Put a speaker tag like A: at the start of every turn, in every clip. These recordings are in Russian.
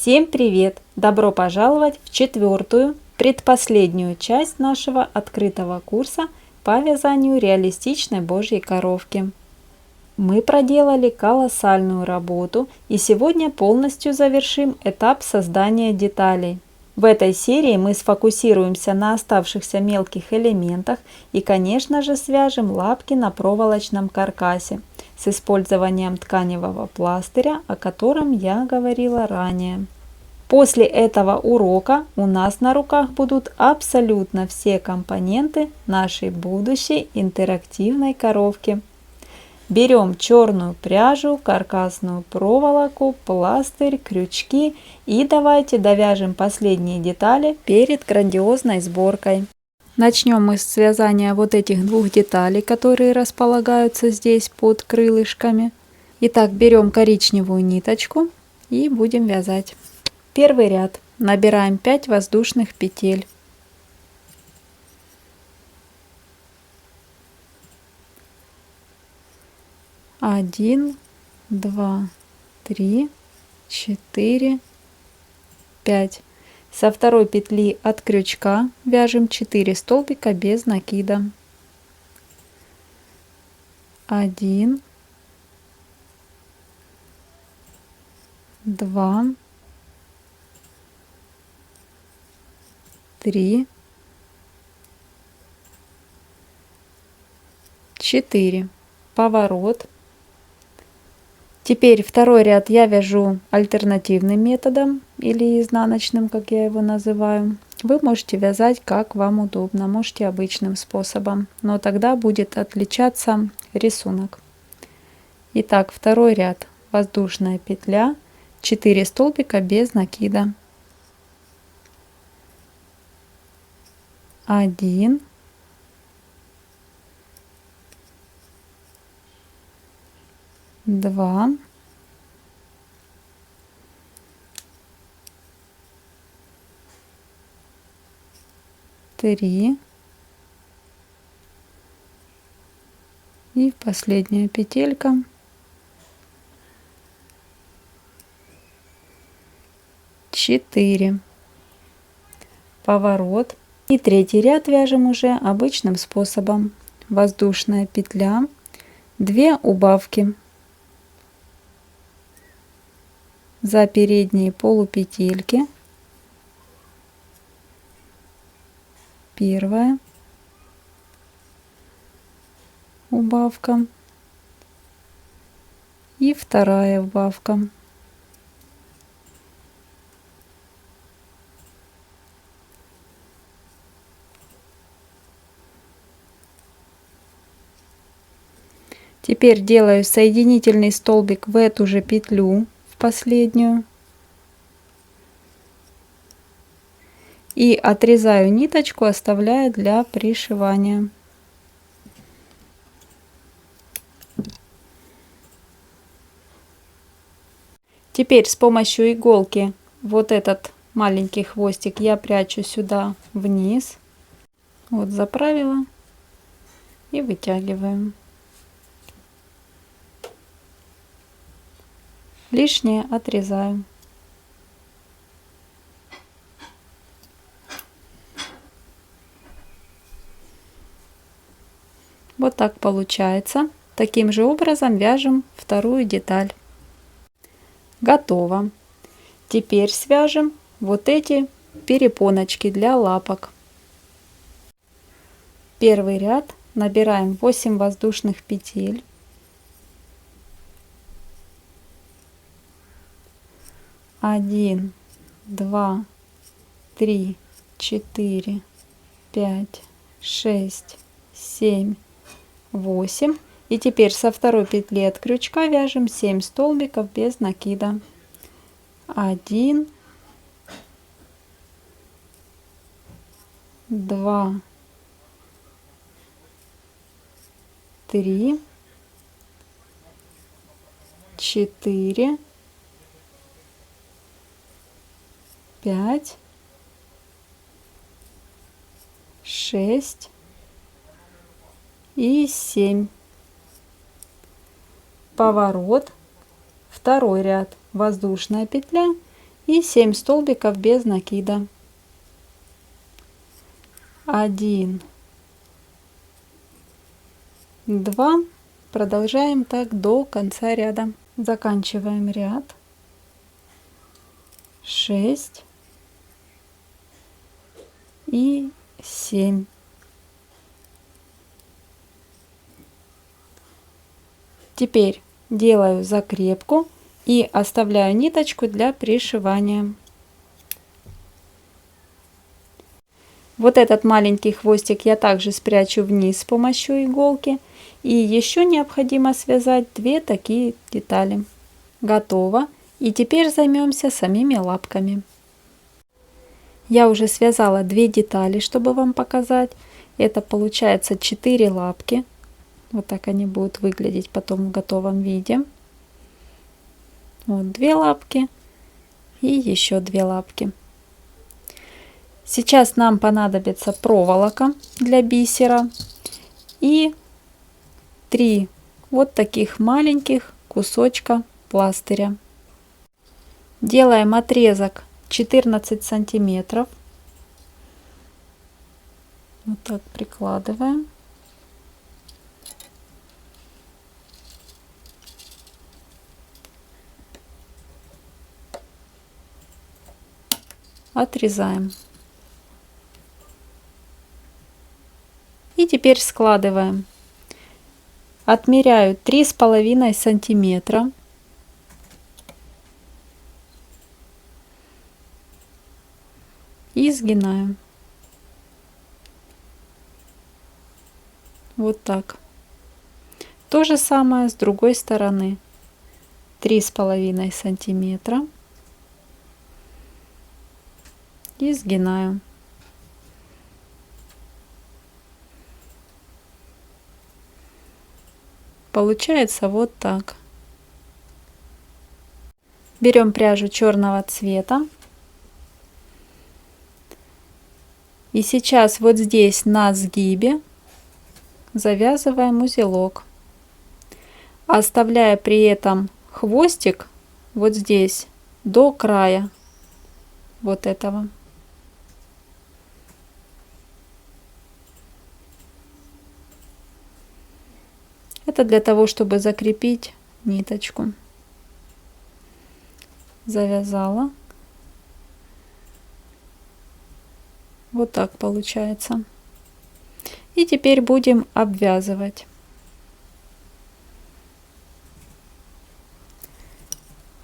A: Всем привет! Добро пожаловать в четвертую, предпоследнюю часть нашего открытого курса по вязанию реалистичной Божьей коровки. Мы проделали колоссальную работу и сегодня полностью завершим этап создания деталей. В этой серии мы сфокусируемся на оставшихся мелких элементах и, конечно же, свяжем лапки на проволочном каркасе с использованием тканевого пластыря, о котором я говорила ранее. После этого урока у нас на руках будут абсолютно все компоненты нашей будущей интерактивной коровки. Берем черную пряжу, каркасную проволоку, пластырь, крючки и давайте довяжем последние детали перед грандиозной сборкой. Начнем мы с вязания вот этих двух деталей, которые располагаются здесь под крылышками. Итак, берем коричневую ниточку и будем вязать. Первый ряд. Набираем 5 воздушных петель. Один, два, три, 4, 5. Со второй петли от крючка вяжем 4 столбика без накида. 1, 2, 3, 4. Поворот. Теперь второй ряд я вяжу альтернативным методом или изнаночным, как я его называю. Вы можете вязать как вам удобно, можете обычным способом, но тогда будет отличаться рисунок. Итак, второй ряд. Воздушная петля, 4 столбика без накида. 1, 2, 3 и последняя петелька. 4. Поворот. И третий ряд вяжем уже обычным способом. Воздушная петля, 2 убавки за передние полупетельки. Первая убавка и вторая убавка. Теперь делаю соединительный столбик в эту же петлю, в последнюю, и отрезаю ниточку, оставляя для пришивания. Теперь с помощью иголки вот этот маленький хвостик я прячу сюда вниз. Вот заправила и вытягиваем. Лишнее отрезаю. Вот так получается. Таким же образом вяжем вторую деталь. Готово. Теперь свяжем вот эти перепоночки для лапок. Первый ряд набираем 8 воздушных петель. 1, 2, 3, 4, 5, 6, 7, 8. И теперь со второй петли от крючка вяжем 7 столбиков без накида. 1, 2, 3, 4, 5, 6 и 7. Поворот. Второй ряд. Воздушная петля и 7 столбиков без накида. 1, 2. Продолжаем так до конца ряда. Заканчиваем ряд. 6 и 7. Теперь делаю закрепку и оставляю ниточку для пришивания. Вот этот маленький хвостик я также спрячу вниз с помощью иголки. И еще необходимо связать 2 такие детали. Готово. И теперь займемся самими лапками. Я уже связала 2 детали, чтобы вам показать. Это получается 4 лапки. Вот так они будут выглядеть потом в готовом виде. Вот 2 лапки и еще 2 лапки. Сейчас нам понадобится проволока для бисера и 3 вот таких маленьких кусочка пластыря. Делаем отрезок 14 сантиметров. Вот так прикладываем. Отрезаем. И теперь складываем. Отмеряю 3,5 сантиметра. И сгинаем. Вот так. То же самое с другой стороны. 3,5 сантиметра. И сгинаю. Получается вот так. Берем пряжу черного цвета. И сейчас вот здесь на сгибе завязываем узелок, оставляя при этом хвостик вот здесь до края вот этого. Это для того, чтобы закрепить ниточку. Завязала. Вот так получается. И теперь будем обвязывать.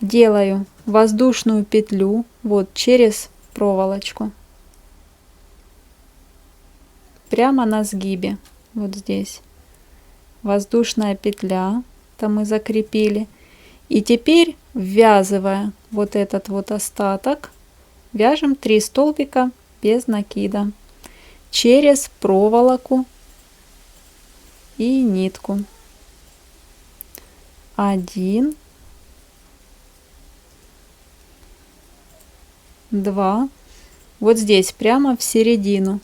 A: Делаю воздушную петлю вот через проволочку. Прямо на сгибе. Вот здесь. Воздушная петля. Там мы закрепили. И теперь, ввязывая вот этот вот остаток, вяжем 3 столбика без накида через проволоку и нитку. 1, 2, вот здесь прямо в середину.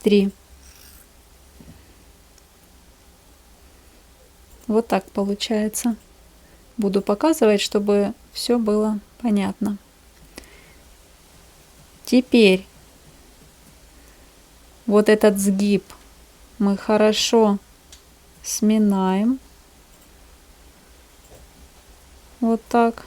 A: 3. Вот так получается. Буду показывать, чтобы все было понятно. Теперь вот этот сгиб мы хорошо сминаем. Вот так.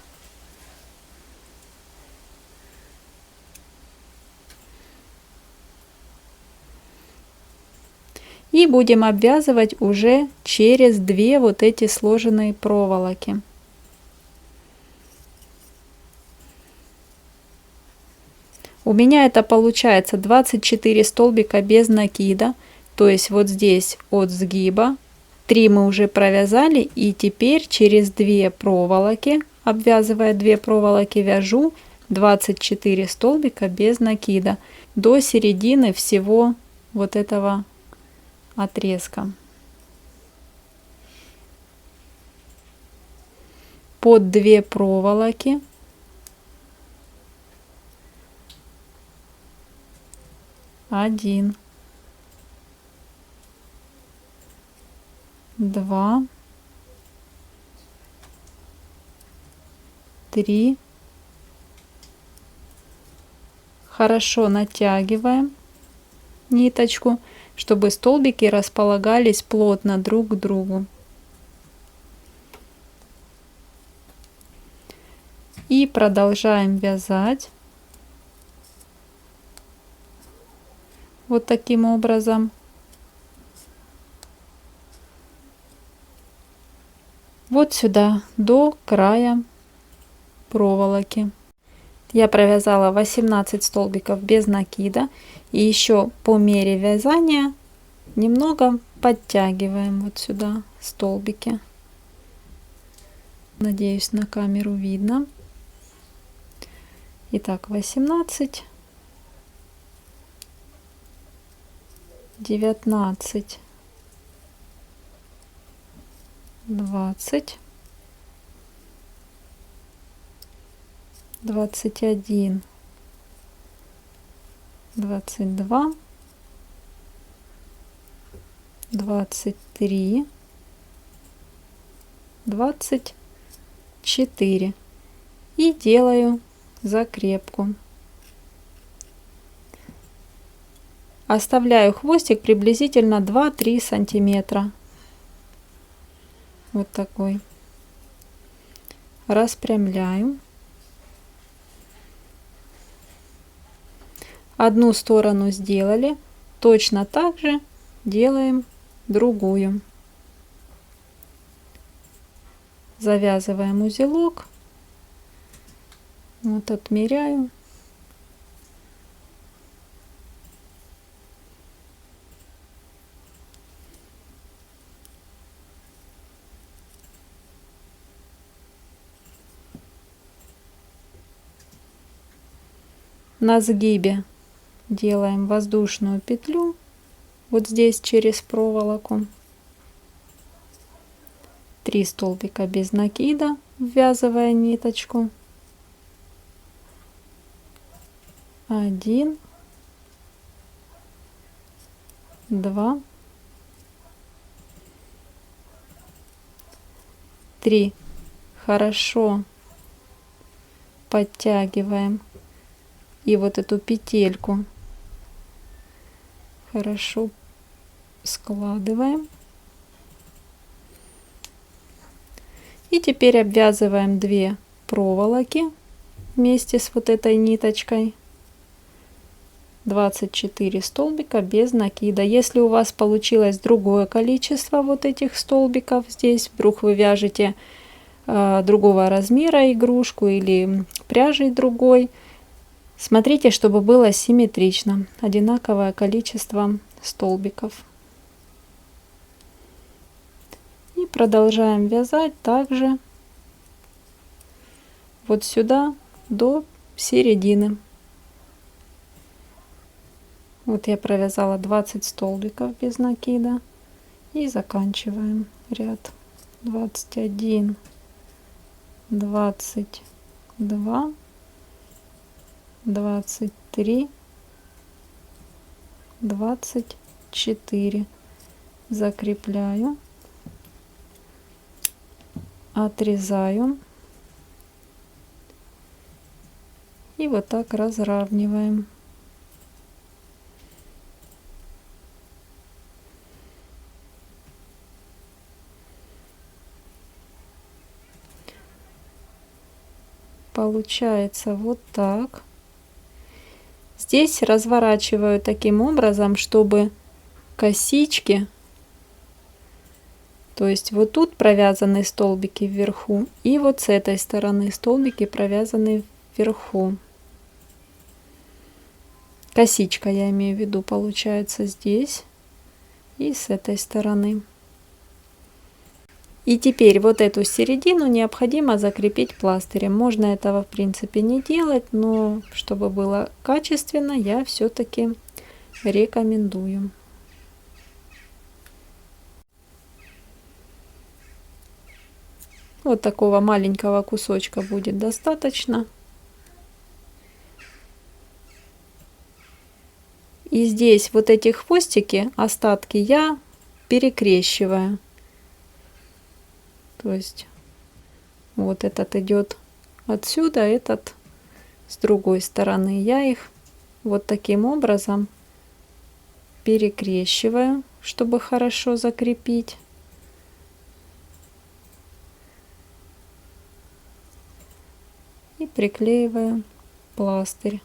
A: И будем обвязывать уже через 2 вот эти сложенные проволоки. У меня это получается 24 столбика без накида. То есть вот здесь от сгиба 3 мы уже провязали. И теперь через 2 проволоки, обвязывая 2 проволоки, вяжу 24 столбика без накида до середины всего вот этого отрезка. Под 2 проволоки один, 2, 3. Хорошо натягиваем ниточку, чтобы столбики располагались плотно друг к другу. И продолжаем вязать вот таким образом. Вот сюда, до края проволоки. Я провязала 18 столбиков без накида. И еще по мере вязания немного подтягиваем вот сюда столбики. Надеюсь, на камеру видно. Итак, 18, 19, 20, 21, 22, 23, 24 и делаю закрепку. Оставляю хвостик приблизительно 2-3 сантиметра. Вот такой. Распрямляю. Одну сторону сделали, точно так же делаем другую. Завязываем узелок. Вот отмеряю. На сгибе делаем воздушную петлю вот здесь через проволоку. 3 столбика без накида, ввязывая ниточку. 1, 2, 3. Хорошо подтягиваем. И вот эту петельку хорошо складываем. И теперь обвязываем 2 проволоки вместе с вот этой ниточкой. 24 столбика без накида. Если у вас получилось другое количество вот этих столбиков здесь, вдруг вы вяжете другого размера игрушку или пряжей другой, смотрите, чтобы было симметрично, одинаковое количество столбиков. И продолжаем вязать также вот сюда до середины. Вот я провязала 20 столбиков без накида и заканчиваем ряд. 21, 22, 23, 24. Закрепляю, отрезаю и вот так разравниваем. Получается вот так. Здесь разворачиваю таким образом, чтобы косички, то есть вот тут провязаны столбики вверху, и вот с этой стороны столбики провязаны вверху. Косичка, я имею в виду, получается здесь и с этой стороны. И теперь вот эту середину необходимо закрепить пластырем. Можно этого в принципе не делать, но чтобы было качественно, я все-таки рекомендую. Вот такого маленького кусочка будет достаточно. И здесь вот эти хвостики, остатки я перекрещиваю. То есть вот этот идет отсюда, этот с другой стороны. Я их вот таким образом перекрещиваю, чтобы хорошо закрепить. И приклеиваю пластырь.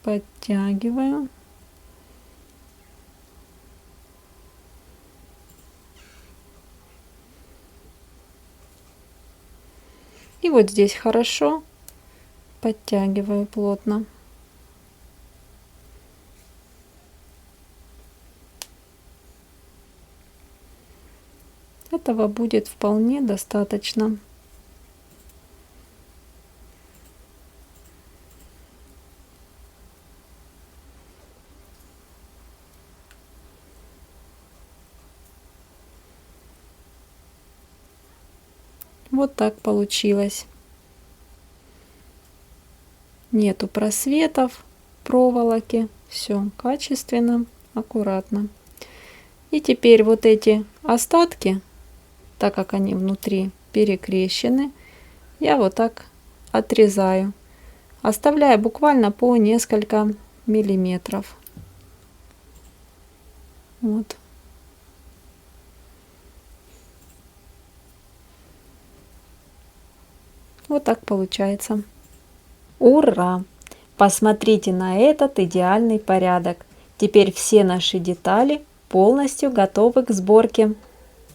A: Подтягиваю. И вот здесь хорошо подтягиваю плотно. Этого будет вполне достаточно. Вот так получилось. Нету просветов проволоки. Все качественно, аккуратно. И теперь вот эти остатки, так как они внутри перекрещены, я вот так отрезаю, оставляя буквально по несколько миллиметров. Вот. Вот так получается. Ура! Посмотрите на этот идеальный порядок. Теперь все наши детали полностью готовы к сборке.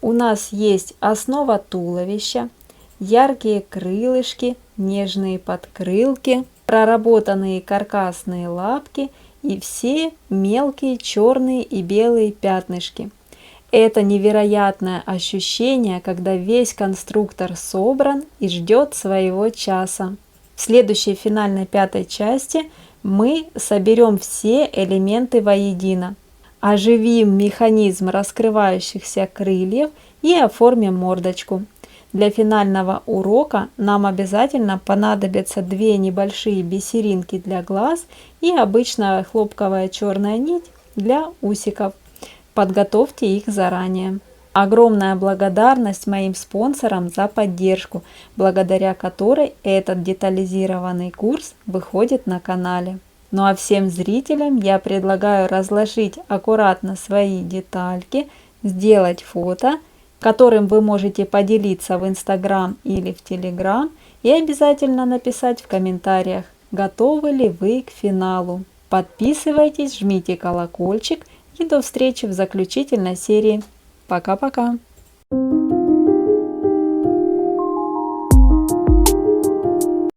A: У нас есть основа туловища, яркие крылышки, нежные подкрылки, проработанные каркасные лапки и все мелкие черные и белые пятнышки. Это невероятное ощущение, когда весь конструктор собран и ждет своего часа. В следующей финальной пятой части мы соберем все элементы воедино, оживим механизм раскрывающихся крыльев и оформим мордочку. Для финального урока нам обязательно понадобятся две небольшие бисеринки для глаз и обычная хлопковая черная нить для усиков. Подготовьте их заранее. Огромная благодарность моим спонсорам за поддержку, благодаря которой этот детализированный курс выходит на канале. Ну а всем зрителям я предлагаю разложить аккуратно свои детальки, сделать фото, которым вы можете поделиться в Instagram или в Telegram, и обязательно написать в комментариях, готовы ли вы к финалу. Подписывайтесь, жмите колокольчик и до встречи в заключительной серии. Пока-пока!